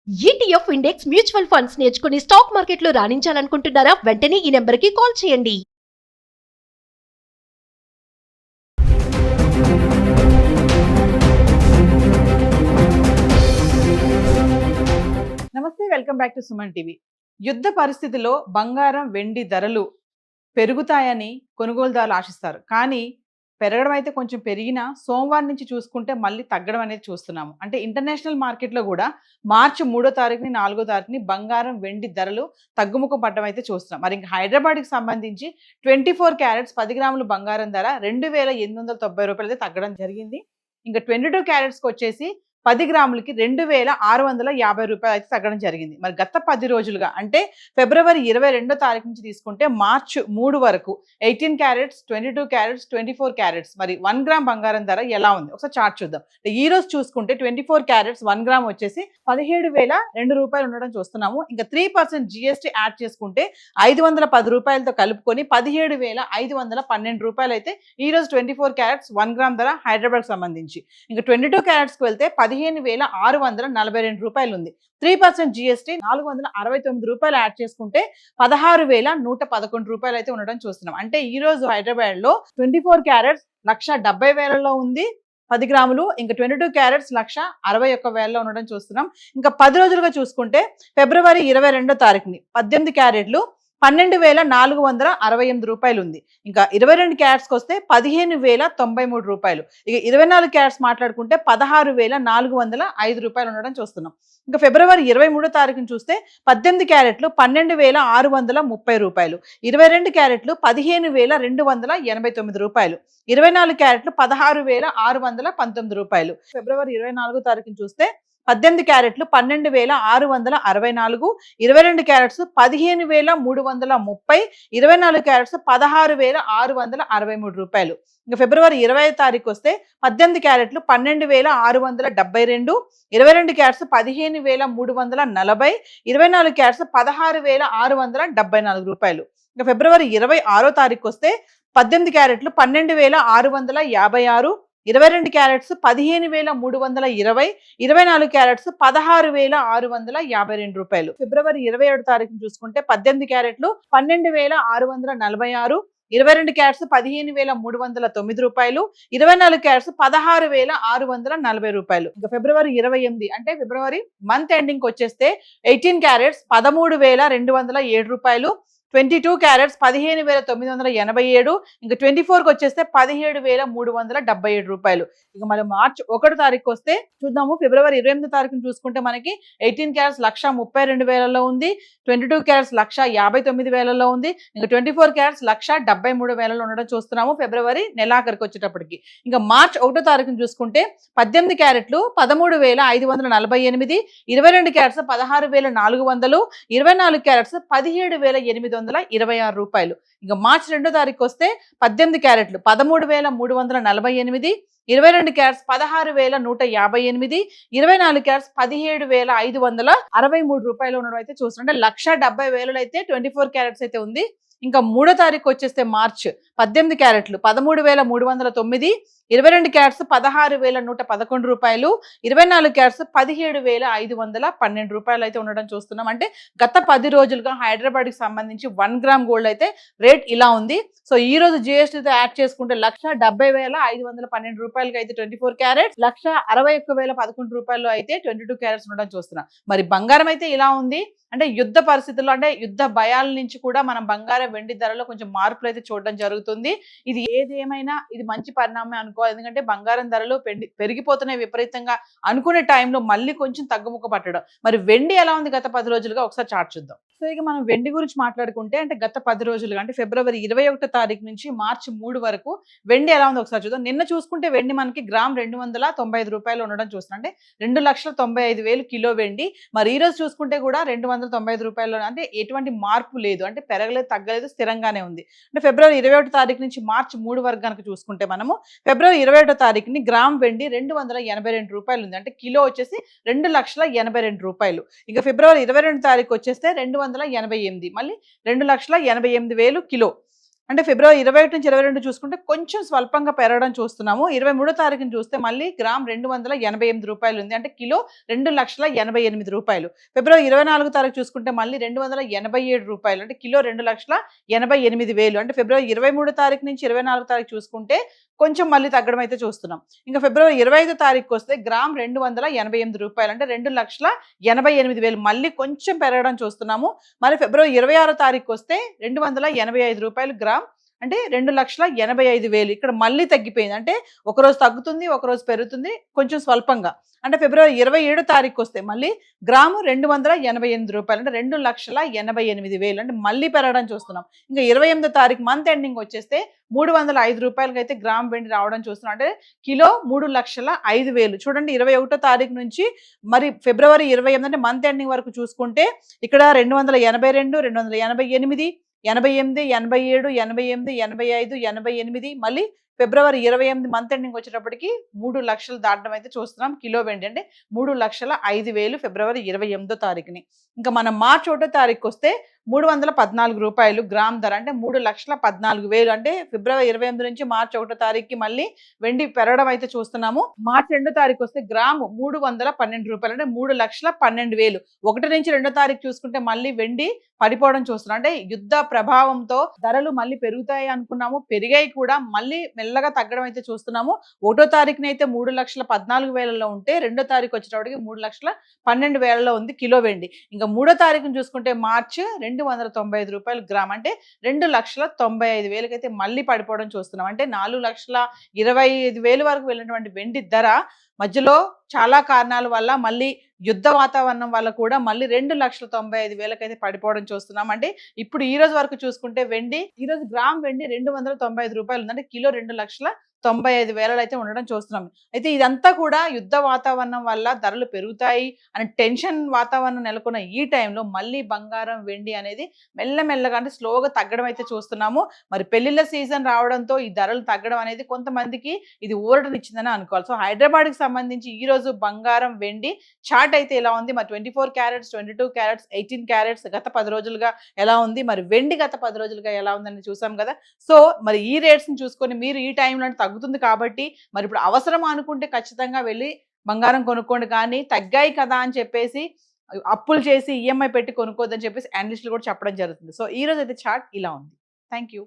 ETF index mutual funds నేర్చుకుని stock మార్కెట్లో రాణించాలనుకుంటున్నారా? వెంటనే ఈ నెంబర్కి కాల్ చేయండి. నమస్తే, welcome back to Suman TV. యుద్ధ పరిస్థితిలో బంగారం వెండి ధరలు పెరుగుతాయని కొనుగోలుదారులు ఆశిస్తారు. కానీ పెరగడం అయితే కొంచెం పెరిగినా సోమవారం నుంచి చూసుకుంటే మళ్ళీ తగ్గడం అనేది చూస్తున్నాము. అంటే ఇంటర్నేషనల్ మార్కెట్లో కూడా మార్చి 3వ తారీఖుని 4వ తారీఖుని బంగారం వెండి ధరలు తగ్గుముఖం పడడం అయితే చూస్తున్నాం. మరి ఇంకా హైదరాబాద్కి సంబంధించి 24 క్యారెట్స్ 10 గ్రాముల బంగారం ధర 2,890 రూపాయలు అయితే తగ్గడం జరిగింది. ఇంకా 22 క్యారెట్స్కి వచ్చేసి 10 గ్రాములకి 2,650 రూపాయలు అయితే తగ్గడం జరిగింది. మరి గత 10 రోజులుగా అంటే ఫిబ్రవరి 22వ తారీఖు నుంచి తీసుకుంటే మార్చి 3 వరకు 18 క్యారెట్స్, 22 క్యారెట్స్, 24 క్యారెట్స్ మరి 1 గ్రామ్ బంగారం ధర ఎలా ఉంది ఒకసారి చార్ట్ చూద్దాం. ఈ రోజు చూసుకుంటే 24 క్యారెట్స్ 1 గ్రామ్ వచ్చేసి 17,002 రూపాయలు ఉండడం చూస్తున్నాము. ఇంకా 3% జిఎస్టీ యాడ్ చేసుకుంటే 510 రూపాయలతో కలుపుకొని 17,512 రూపాయలు అయితే ఈ రోజు 24 క్యారెట్స్ 1 గ్రామ్ ధర హైదరాబాద్ సంబంధించి. ఇంకా 22 క్యారెట్స్కి వెళ్తే 15,642 రూపాయలు ఉంది. 3% జిఎస్టీ 469 రూపాయలు యాడ్ చేసుకుంటే 16,111 రూపాయలు అయితే ఉండడం చూస్తున్నాం. అంటే ఈ రోజు హైదరాబాద్ లో 24 క్యారెట్స్ 1,70,000లో ఉంది 10 గ్రాములు. ఇంకా 22 క్యారెట్స్ 1,61,000లో ఉండడం చూస్తున్నాం. ఇంకా 10 రోజులుగా చూసుకుంటే ఫిబ్రవరి 22వ తారీఖుని 18 క్యారెట్లు 12,468 రూపాయలు ఉంది. ఇంకా 22 క్యారెట్స్కి వస్తే 15,093 రూపాయలు. ఇక 24 క్యారెట్స్ మాట్లాడుకుంటే 16,405 రూపాయలు ఉండడం చూస్తున్నాం. ఇంకా ఫిబ్రవరి 23వ తారీఖుని చూస్తే 18 క్యారెట్లు 12,630 రూపాయలు, 22 క్యారెట్లు 15,289 రూపాయలు, 24 క్యారెట్లు 16,619 రూపాయలు. ఫిబ్రవరి 24వ తారీఖుని చూస్తే 18 క్యారెట్లు 12,664, 22 క్యారెట్స్ 15,330, 24 క్యారెట్స్ 16,663 రూపాయలు. ఇంకా ఫిబ్రవరి 20వ తారీఖు వస్తే 18 క్యారెట్లు 12,672, 22 క్యారెట్స్ 15,340, 24 క్యారెట్స్ 16,674 రూపాయలు. ఇంకా ఫిబ్రవరి 26వ తారీఖు వస్తే 18 క్యారెట్లు 12,656, 22 క్యారెట్స్ 15,320, 24 క్యారెట్స్ 16,652 రూపాయలు. ఫిబ్రవరి 27వ తారీఖును చూసుకుంటే 18 క్యారెట్లు 12,646, 22 క్యారెట్స్ 15,309 రూపాయలు, 24 క్యారెట్స్ 16,640 రూపాయలు. ఇంకా ఫిబ్రవరి 28 అంటే ఫిబ్రవరి మంత్ ఎండింగ్ వచ్చేస్తే 18 క్యారెట్స్ 13,207 రూపాయలు, 22 క్యారెట్స్ 15,987, ఇంకా 24కి వచ్చేస్తే 17,377 రూపాయలు. ఇక మరి మార్చి 1వ తారీఖు వస్తే చూద్దాము. ఫిబ్రవరి 28వ తారీఖును చూసుకుంటే మనకి 18 క్యారెట్స్ 1,32,000లో ఉంది, 22 క్యారెట్స్ 1,59,000లో ఉంది, ఇంకా 24 క్యారెట్స్ 1,73,000లో ఉండడం చూస్తున్నాము ఫిబ్రవరి నెలాఖరికి వచ్చేటప్పటికి. ఇంకా మార్చి 1వ తారీఖును చూసుకుంటే 18 క్యారెట్లు 13,548, 22 క్యారెట్స్ 16,400, 24 క్యారెట్స్ 17,826 రూపాయలు. ఇంకా మార్చి 2వ తారీఖు వస్తే 18 క్యారెట్లు 13,348, 22 క్యారెట్స్ 16,158, 24 క్యారెట్స్ 17,563 రూపాయలు ఉండడం అయితే చూస్తున్నాం. అంటే 1,70,000 అయితే 24 క్యారెట్స్ అయితే ఉంది. ఇంకా 3వ తారీఖు వచ్చేస్తే మార్చ్ 18 క్యారెట్లు 13,309, 22 క్యారెట్స్ 16,111 రూపాయలు, 24 క్యారెట్స్ 17,512 రూపాయలు అయితే ఉండడం చూస్తున్నాం. అంటే గత 10 రోజులుగా హైదరాబాద్కి సంబంధించి 1 గ్రామ్ గోల్డ్ అయితే రేట్ ఇలా ఉంది. సో ఈ రోజు జిఎస్టీతో యాడ్ చేసుకుంటే 1,70,512 రూపాయలకి అయితే 24 క్యారెట్స్, 1,61,011 రూపాయలు అయితే 22 క్యారెట్స్ ఉండడం చూస్తున్నాం. మరి బంగారం అయితే ఇలా ఉంది. అంటే యుద్ధ పరిస్థితుల్లో అంటే యుద్ధ భయాల నుంచి కూడా మనం బంగారం వెండి ధరలో కొంచెం మార్పులు అయితే చూడడం జరుగుతుంది. ఇది ఏదేమైనా ఇది మంచి పరిణామమే అనుకోవాలి. ఎందుకంటే బంగారం ధరలు పెరిగిపోతున్నాయి విపరీతంగా అనుకునే టైంలో మళ్ళీ కొంచెం తగ్గుముఖ పట్టడం. మరి వెండి ఎలా ఉంది గత 10 రోజులుగా ఒకసారి చార్ట్ చూద్దాం. సో ఇక మనం వెండి గురించి మాట్లాడుకుంటే అంటే గత 10 రోజులుగా అంటే ఫిబ్రవరి 21వ తారీఖు నుంచి మార్చి 3 వరకు వెండి ఎలా ఉంది ఒకసారి చూద్దాం. నిన్న చూసుకుంటే వెండి మనకి గ్రామ్ 295 రూపాయలు ఉండడం చూస్తున్నాం. అంటే 2,95,000 కిలో వెండి. మరి ఈ రోజు చూసుకుంటే కూడా 295 రూపాయలు, అంటే ఎటువంటి మార్పు లేదు, అంటే పెరగలేదు తగ్గలేదు స్థిరంగానే ఉంది. అంటే ఫిబ్రవరి 21వ తారీఖు నుంచి మార్చి 3 వరకు కనుక చూసుకుంటే మనము ఫిబ్రవరి 21వ తారీఖుని గ్రామ్ వెండి 282 రూపాయలు ఉంది. అంటే కిలో వచ్చేసి 2,82,000 రూపాయలు. ఇక ఫిబ్రవరి 22వ తారీఖు వచ్చేస్తే 288, మళ్ళీ 2,88,000 కిలో. అంటే ఫిబ్రవరి 21 నుంచి 22 చూసుకుంటే కొంచెం స్వల్పంగా పెరగడం చూస్తున్నాము. 23 తారీఖున చూస్తే మళ్ళీ గ్రామ్ రూ. 288 ఉంది. అంటే కిలో రూ. 2,88,000. ఫిబ్రవరి 24 తారీఖు చూసుకుంటే మళ్ళీ రూ. 287 అంటే కిలో 2,88,000. అంటే ఫిబ్రవరి 23 తారీఖు నుంచి 24 తారీఖు చూసుకుంటే కొంచెం మళ్ళీ తగ్గడం అయితే చూస్తున్నాం. ఇంకా ఫిబ్రవరి 25 తారీఖుకి వస్తే గ్రామ్ రూ. 288 అంటే 2,88,000 మళ్ళీ కొంచెం పెరగడం చూస్తున్నాము. మరి ఫిబ్రవరి 26 తారీఖుకి వస్తే రూ. 285 గ్రామ్ అంటే 2,85,000. ఇక్కడ మళ్ళీ తగ్గిపోయింది. అంటే ఒకరోజు తగ్గుతుంది, ఒకరోజు పెరుగుతుంది కొంచెం స్వల్పంగా. అంటే ఫిబ్రవరి 27 తారీఖుకి వస్తే మళ్ళీ గ్రాము రూ. 288 అంటే 2,88,000 అంటే మళ్ళీ పెరగడం చూస్తున్నాం. ఇంకా 28 తారీఖు మంత్ ఎండింగ్ వచ్చేస్తే రూ. 305 అయితే గ్రామ్ వెండి రావడం చూస్తున్నాం. అంటే కిలో 3,05,000. చూడండి 21 తారీఖు నుంచి మరి ఫిబ్రవరి 28 అంటే మంత్ ఎండింగ్ వరకు చూసుకుంటే ఇక్కడ 282, 288, 88, 87, 88, 85, 88 మళ్ళీ ఫిబ్రవరి 28 మంత్ ఎండింగ్ వచ్చేటప్పటికి 3 లక్షలు దాటడం అయితే చూస్తున్నాం కిలో వెండి. అంటే 3,05,000 ఫిబ్రవరి 28 తారీఖుని. ఇంకా మనం మార్చి 1 తారీఖు వస్తే రూ. 314 గ్రామ్ ధర అంటే 3,14,000. అంటే ఫిబ్రవరి 28 నుంచి మార్చి 1 తారీఖుకి మళ్ళీ వెండి పెరగడం అయితే చూస్తున్నాము. మార్చి 2 తారీఖు వస్తే గ్రాము రూ. 312 అంటే 3,12,000. 1 నుంచి 2 తారీఖు చూసుకుంటే మళ్ళీ వెండి పడిపోవడం చూస్తున్నాం. అంటే యుద్ధ ప్రభావంతో ధరలు మళ్ళీ పెరుగుతాయి అనుకున్నాము, పెరిగాయి కూడా, మళ్ళీ మెల్లగా తగ్గడం అయితే చూస్తున్నాము. 1 తారీఖున అయితే 3,14,000 ఉంటే 2 తారీఖు వచ్చేటప్పటికి 3,12,000 ఉంది కిలో వెండి. ఇంకా 3 తారీఖున చూసుకుంటే మార్చి రూ. 295 గ్రామ్ అంటే 2,95,000 అయితే మళ్ళీ పడిపోవడం చూస్తున్నాం. అంటే 4,25,000 వరకు వెళ్ళినటువంటి వెండి ధర మధ్యలో చాలా కారణాల వల్ల మళ్ళీ యుద్ధ వాతావరణం వల్ల కూడా మళ్ళీ 2,95,000 అయితే పడిపోవడం చూస్తున్నాం. అంటే ఇప్పుడు ఈ రోజు వరకు చూసుకుంటే వెండి ఈ రోజు గ్రామ్ వెండి రూ. 295 ఉంది. అంటే కిలో 2,95,000 అయితే ఉండడం చూస్తున్నాం. అయితే ఇదంతా కూడా యుద్ధ వాతావరణం వల్ల ధరలు పెరుగుతాయి అనే టెన్షన్ వాతావరణం నెలకొన్న ఈ టైంలో మళ్ళీ బంగారం వెండి అనేది మెల్లమెల్లగా అంటే స్లోగా తగ్గడం అయితే చూస్తున్నాము. మరి పెళ్లిళ్ళ సీజన్ రావడంతో ఈ ధరలు తగ్గడం అనేది కొంతమందికి ఇది ఊరటనిచ్చిందని అనుకోవాలి. సో హైదరాబాద్కి సంబంధించి ఈ రోజు బంగారం వెండి చార్ట్ అయితే ఎలా ఉంది, మరి 24 క్యారెట్స్, 22 క్యారెట్స్, 18 క్యారెట్స్ గత 10 రోజులుగా ఎలా ఉంది, మరి వెండి గత 10 రోజులుగా ఎలా ఉందని చూసాం కదా. సో మరి ఈ రేట్స్ ని చూసుకొని మీరు ఈ టైంలో తగ్గుతుంది కాబట్టి మరి ఇప్పుడు అవసరం అనుకుంటే ఖచ్చితంగా వెళ్ళి బంగారం కొనుక్కోండి. కానీ తగ్గాయి కదా అని చెప్పేసి అప్పులు చేసి ఈఎంఐ పెట్టి కొనుక్కోవద్దని చెప్పేసి అనలిస్టులు కూడా చెప్పడం జరుగుతుంది. సో ఈ రోజు అయితే చార్ట్ ఇలా ఉంది. Thank you.